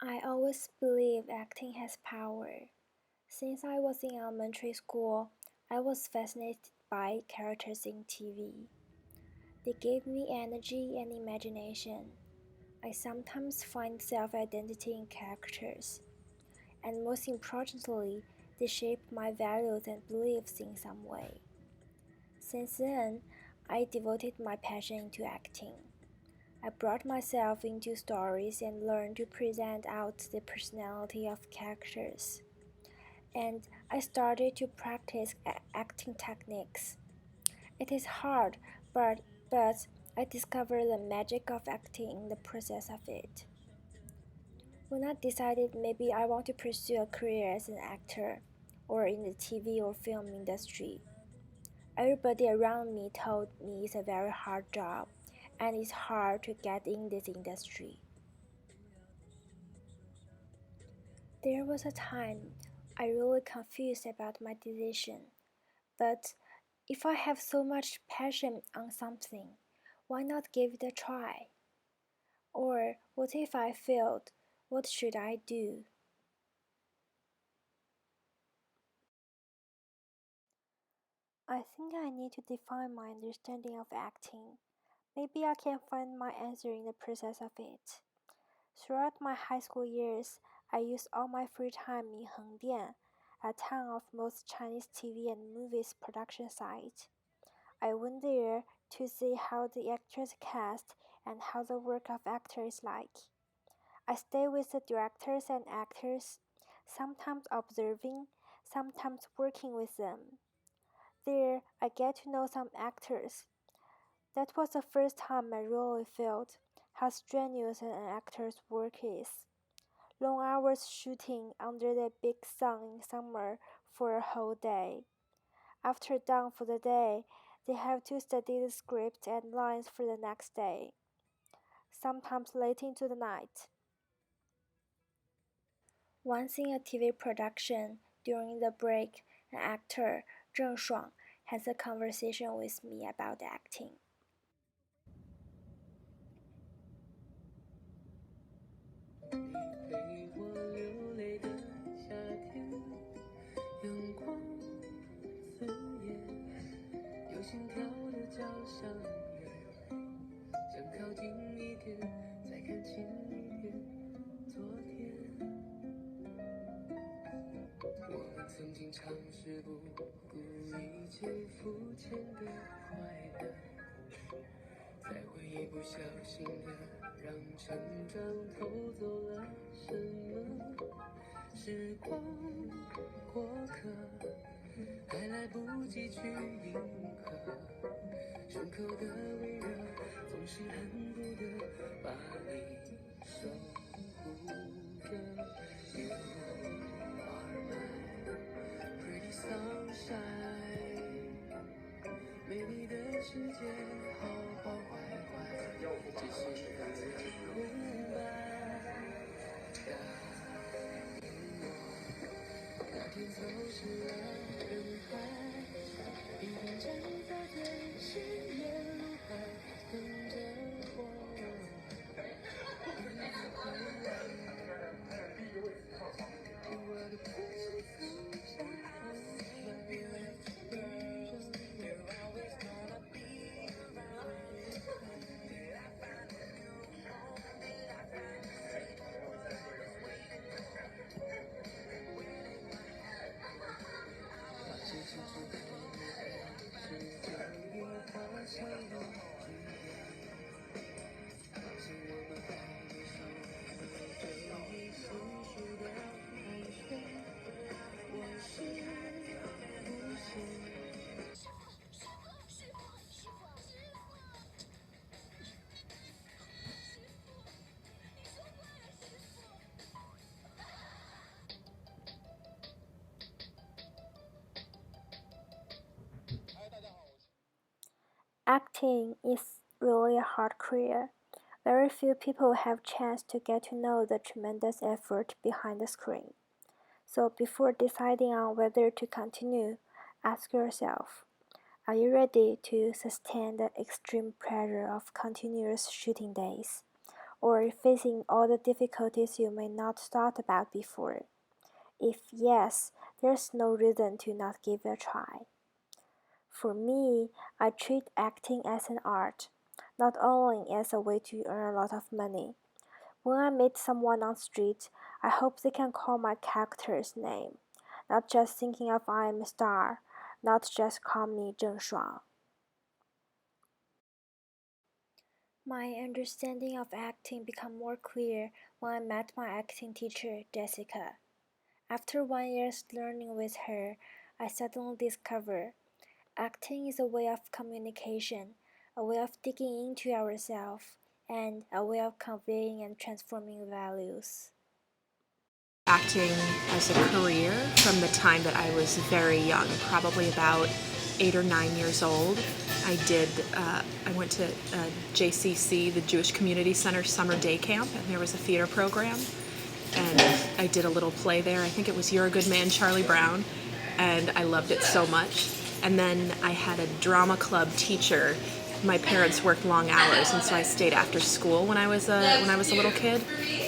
I always believe acting has power. Since I was in elementary school, I was fascinated by characters in TV. They gave me energy and imagination. I sometimes find self-identity in characters, and most importantly, they shape my values and beliefs in some way. Since then, I devoted my passion to acting. I brought myself into stories and learned to present out the personality of characters. And I started to practice acting techniques. It is hard, but I discovered the magic of acting in the process of it. When I decided maybe I want to pursue a career as an actor or in the TV or film industry, everybody around me told me it's a very hard job and it's hard to get in this industry. There was a time I really confused about my decision, but if I have so much passion on something, why not give it a try? Or what if I failed? What should I do? I think I need to define my understanding of acting. Maybe I can find my answer in the process of it. Throughout my high school years, I used all my free time in Hengdian, a town of most Chinese TV and movies production site. I went there to see how the actors cast and how the work of actors is like. I stay with the directors and actors, sometimes observing, sometimes working with them. There, I get to know some actors. That was the first time I really felt how strenuous an actor's work is. Long hours shooting under the big sun in summer for a whole day. After done for the day, they have to study the script and lines for the next day, sometimes late into the night. Once in a TV production, during the break, an actor, Zheng Shuang, has a conversation with me about acting. 陪我流泪的夏天，阳光刺眼，有心跳的交响乐，想靠近一点，再看清一点昨天。我们曾经尝试不顾一切肤浅的快乐。在回忆不小心的让成长偷走了什么？时光过客，还来不及去迎合，胸口的微热总是恨不得把你守护着。You are my pretty sunshine。美丽的世界，好好坏坏，只是个空白。答应我，那天走失了人海，一定站在最显眼路牌，等着我。You are the pretty sunshine, my angel. Always gonna be Acting is really a hard career. Very few people have chance to get to know the tremendous effort behind the screen. So before deciding on whether to continue, ask yourself, are you ready to sustain the extreme pressure of continuous shooting days? or facing all the difficulties you may not thought about before? If yes, there's no reason to not give it a try. For me, I treat acting as an art, not only as a way to earn a lot of money. When I meet someone on the street, I hope they can call my character's name, not just thinking of I am a star, not just call me Zheng Shuang. My understanding of acting became more clear when I met my acting teacher, Jessica. After 1 year learning with her, I suddenly discovered acting is a way of communication, a way of digging into ourselves, and a way of conveying and transforming values. Acting as a career from the time that I was very young, probably about 8 or 9 years old. I went to JCC, the Jewish Community Center summer day camp, and there was a theater program. And I did a little play there. I think it was You're a Good Man, Charlie Brown. And I loved it so much. And then I had a drama club teacher. My parents worked long hours, and so I stayed after school when I was a little kid.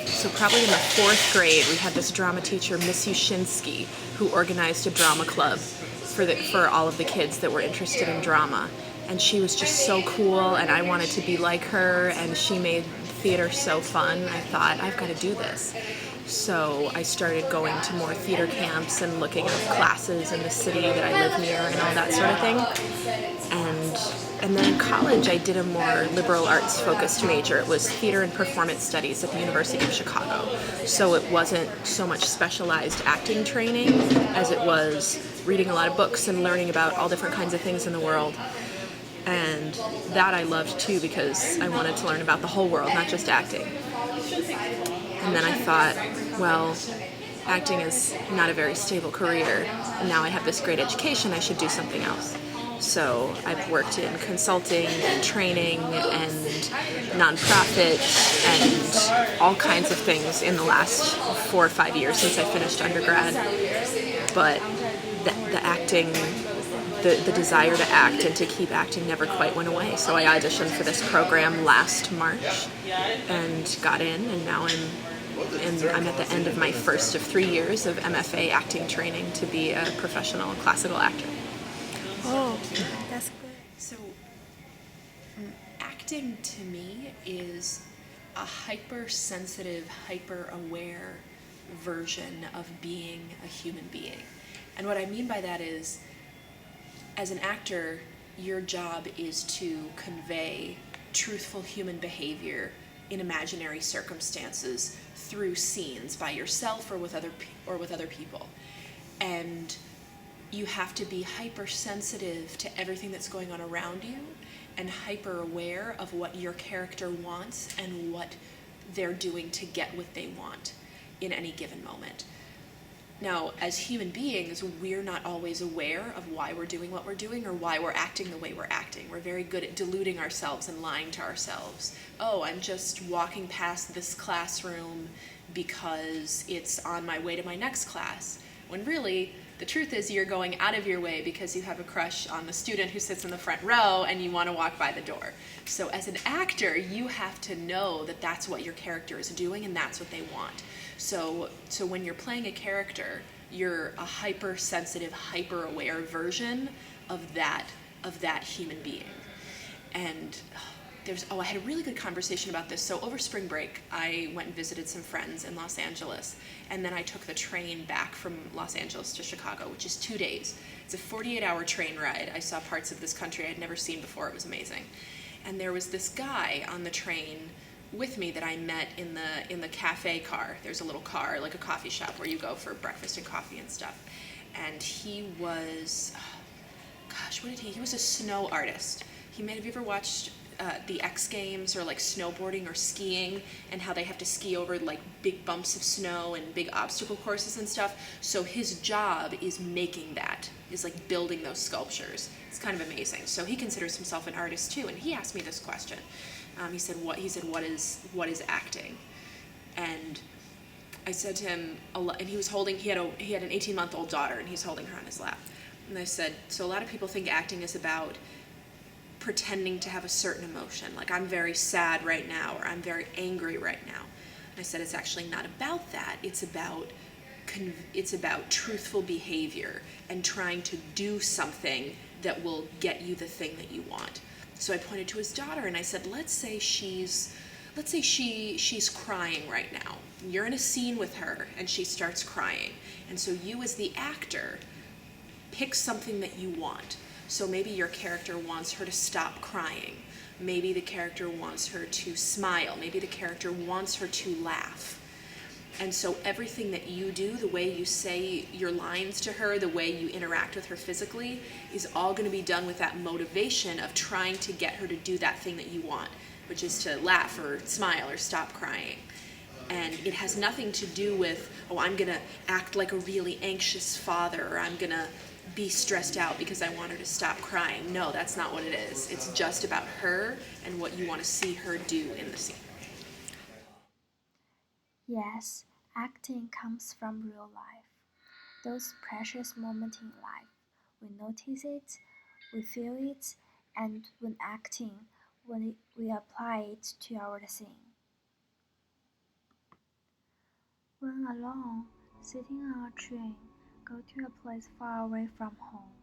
So probably in the 4th grade, we had this drama teacher, Miss Ushinsky, who organized a drama club for all of the kids that were interested in drama. And she was just so cool, and I wanted to be like her, and she made theater so fun. I thought, I've got to do this. So I started going to more theater camps and looking at classes in the city that I live near and all that sort of thing. And then in college, I did a more liberal arts focused major. It was theater and performance studies at the University of Chicago. So it wasn't so much specialized acting training as it was reading a lot of books and learning about all different kinds of things in the world. And that I loved too, because I wanted to learn about the whole world, not just acting. And then I thought, well, acting is not a very stable career, and now I have this great education, I should do something else. So I've worked in consulting and training and nonprofit and all kinds of things in the last 4 or 5 years since I finished undergrad. But the acting, the desire to act and to keep acting never quite went away. So I auditioned for this program last March and got in, and now I'm at the end of my first of 3 years of MFA acting training to be a professional classical actor. Oh, that's good. So acting to me is a hypersensitive, hyper-aware version of being a human being. And what I mean by that is, as an actor, your job is to convey truthful human behavior in imaginary circumstances through scenes by yourself or with other people. And you have to be hypersensitive to everything that's going on around you and hyper aware of what your character wants and what they're doing to get what they want in any given moment. Now, as human beings, we're not always aware of why we're doing what we're doing or why we're acting the way we're acting. We're very good at deluding ourselves and lying to ourselves. Oh, I'm just walking past this classroom because it's on my way to my next class. When really, the truth is you're going out of your way because you have a crush on the student who sits in the front row and you want to walk by the door. So as an actor, you have to know that that's what your character is doing and that's what they want. So when you're playing a character, you're a hypersensitive, hyper-aware version of that human being. And I had a really good conversation about this. So over spring break, I went and visited some friends in Los Angeles, and then I took the train back from Los Angeles to Chicago, which is 2 days. It's a 48-hour train ride. I saw parts of this country I had never seen before. It was amazing. And there was this guy on the train with me that I met in the cafe car. There's a little car, like a coffee shop, where you go for breakfast and coffee and stuff. And he was, he was a snow artist. Have you ever watched the X Games or like snowboarding or skiing and how they have to ski over like big bumps of snow and big obstacle courses and stuff? So his job is making that, is like building those sculptures. It's kind of amazing. So he considers himself an artist too, and he asked me this question. He said, what is acting? And I said to him, and he had an 18-month-old daughter, and he's holding her on his lap. And I said, so a lot of people think acting is about pretending to have a certain emotion, like I'm very sad right now or I'm very angry right now. And I said it's actually not about that. It's about truthful behavior and trying to do something that will get you the thing that you want. So I pointed to his daughter and I said, let's say she's crying right now. You're in a scene with her and she starts crying. And so you as the actor pick something that you want. So maybe your character wants her to stop crying. Maybe the character wants her to smile. Maybe the character wants her to laugh. And so everything that you do, the way you say your lines to her, the way you interact with her physically, is all going to be done with that motivation of trying to get her to do that thing that you want, which is to laugh or smile or stop crying. And it has nothing to do with, oh, I'm going to act like a really anxious father, or I'm going to be stressed out because I want her to stop crying. No, that's not what it is. It's just about her and what you want to see her do in the scene. Yes, acting comes from real life. Those precious moments in life. We notice it, we feel it, and when acting, we apply it to our scene. When alone, sitting on a train, go to a place far away from home.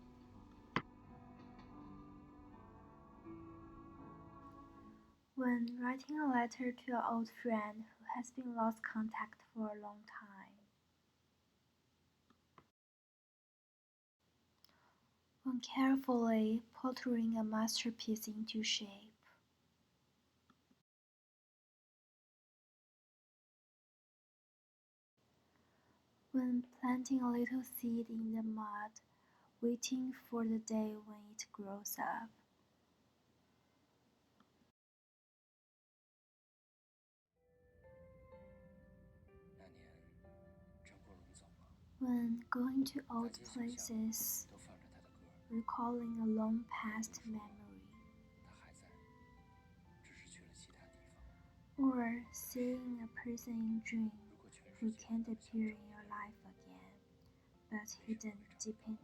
When writing a letter to an old friend who has been lost contact for a long time. When carefully putting a masterpiece into shape. When planting a little seed in the mud, waiting for the day when it grows up. When going to old places, recalling a long past memory. Or seeing a person in dream who can't appear in your life again, but hidden deep in